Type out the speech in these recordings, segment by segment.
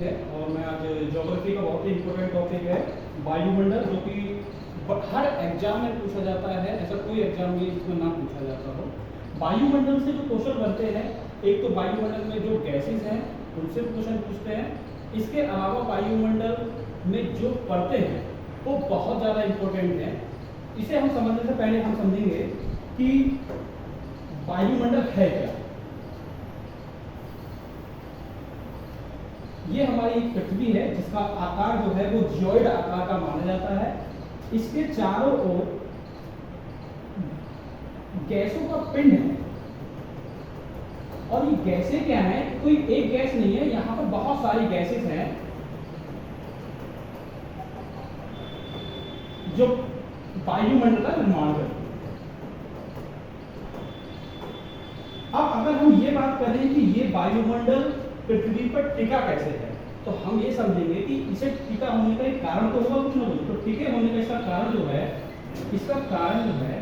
है और मैं आज ज्योग्राफी का बहुत ही इंपॉर्टेंट टॉपिक है वायुमंडल, जो कि हर एग्जाम में पूछा जाता है। ऐसा कोई एग्जाम नहीं जिसमें ना पूछा जाता हो। वायुमंडल से जो क्वेश्चन बनते हैं, एक तो वायुमंडल में जो गैसेस हैं उनसे क्वेश्चन पूछते हैं। इसके अलावा वायुमंडल में जो पढ़ते हैं वो बहुत ज़्यादा इंपॉर्टेंट है। इसे हम समझने से पहले हम समझेंगे कि वायुमंडल है क्या। ये हमारी एक पृथ्वी है जिसका आकार जो है वो जियोइड आकार का माना जाता है। इसके चारों ओर गैसों का पिंड है और ये गैसें क्या है, कोई एक गैस नहीं है, यहाँ पर बहुत सारी गैसेस हैं जो वायुमंडल का निर्माण करती है। अब अगर हम ये बात करें कि ये वायुमंडल पृथ्वी पर टिका कैसे है, तो हम ये समझेंगे कि इसे टिका होने का एक कारण तो होगा कुछ ना कुछ। तो टिके होने का इसका कारण जो है, इसका कारण जो है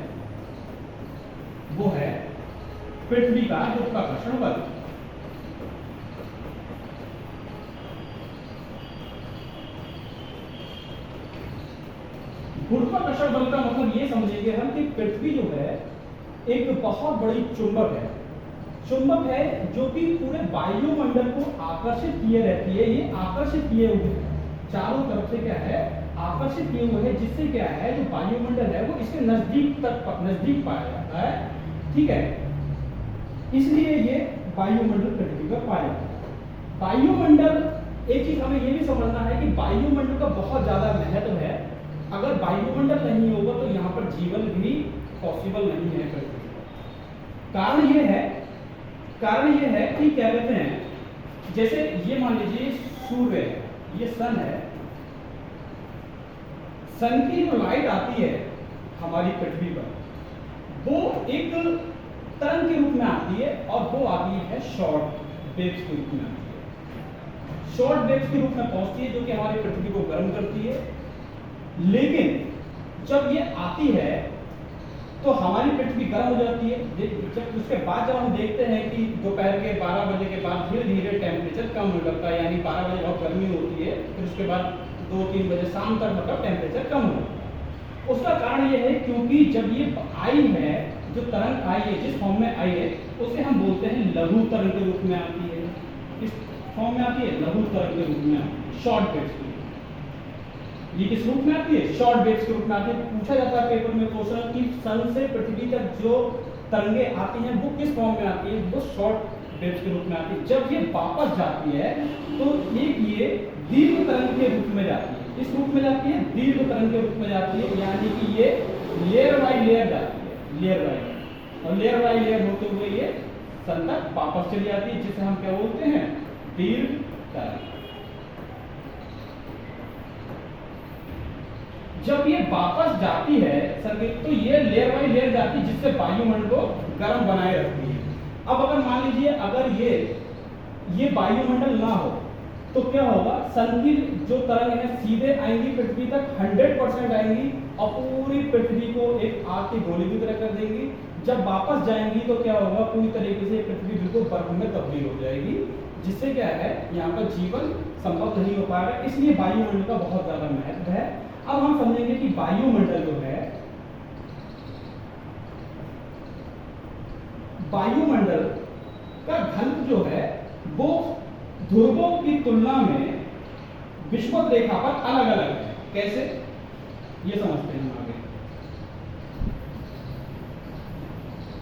वो है पृथ्वी का गुरुत्वाकर्षण बल। गुरुत्वाकर्षण बल का मतलब ये समझेंगे हम कि पृथ्वी जो है एक बहुत बड़ी चुंबक है। चुंबक है जो कि पूरे वायुमंडल को आकर्षित किए रहती है। ये आकर्षित किए हुए चारों तरफ से क्या है, आकर्षित किए हुए है, जिससे क्या है जो वायुमंडल है वो इसके नजदीक पाया जाता है। ठीक है, इसलिए ये वायुमंडल पृथ्वी पर पाया जाता है। वायुमंडल, एक चीज हमें ये भी समझना है कि वायुमंडल का बहुत ज्यादा महत्व है। अगर वायुमंडल नहीं होगा तो यहाँ पर जीवन भी पॉसिबल नहीं है पृथ्वी पर। कारण ये है कि क्या कहते हैं, जैसे ये मान लीजिए सूर्य है, ये सन है। सन की जो लाइट आती है हमारी पृथ्वी पर, वो एक तरंग के रूप में आती है और वो आती है शॉर्ट वेव्स के रूप में आती है। शॉर्ट वेव्स के रूप में पहुंचती है जो कि हमारी पृथ्वी को गर्म करती है। लेकिन जब ये आती है तो हमारी पृथ्वी गर्म हो जाती है। जब उसके बाद जब हम देखते हैं कि दोपहर के 12 बजे के बाद धीरे धीरे टेम्परेचर कम होने लगता है, यानी 12 बजे बहुत गर्मी होती है, फिर उसके बाद 2-3 बजे शाम तक मतलब टेम्परेचर कम हो जाता है। उसका कारण ये है क्योंकि जब ये आई है, जो तरंग आई है, जिस फॉर्म में आई है, उसे हम बोलते हैं लघु तरंग के रूप में आती है। किस फॉर्म में आती है? लघु तरंग के रूप में आती है, शॉर्ट वेव्स के। ये किस रूप में आती है? शॉर्ट वेव्स के रूप में आती है। पूछा जाता है पेपर में क्वेश्चन कि सन से पृथ्वी तक जो तरंगे आती हैं वो किस फॉर्म में आती है? वो शॉर्ट वेव्स के रूप में आती है। जब ये वापस जाती है तो एक ये दीर्घ तरंग के रूप में जाती है। किस रूप में जाती है? दीर्घ तरंग के रूप में जाती है, यानी कि ये लेयर बाय लेयर जाती है, लेयर बाय लेयर, और लेयर बाय लेयर होते हुए ये सन तक वापस चली जाती है, जिसे हम क्या बोलते हैं? दीर्घ तरंग। जब ये वापस जाती है संगीत, तो ये लेयर बाय लेयर जाती है, जिससे वायुमंडल को गर्म बनाए रखती है। अब अगर मान लीजिए अगर ये वायुमंडल ना हो तो क्या होगा? सन की जो तरंग है सीधे आएंगी पृथ्वी तक, 100% आएंगी और पूरी पृथ्वी को एक आग की गोली की तरह कर देंगी। जब वापस जाएंगी तो क्या होगा? पूरी तरीके से पृथ्वी बिल्कुल बर्फ में तब्दील हो जाएगी, जिससे क्या है यहाँ पर जीवन संभव नहीं हो पाएगा। इसलिए वायुमंडल का बहुत ज्यादा महत्व है। अब हम समझेंगे कि वायुमंडल जो है, वायुमंडल का घनत्व जो है वो ध्रुवों की तुलना में विषुवत रेखा पर अलग अलग है। कैसे? ये समझते हैं हम आगे।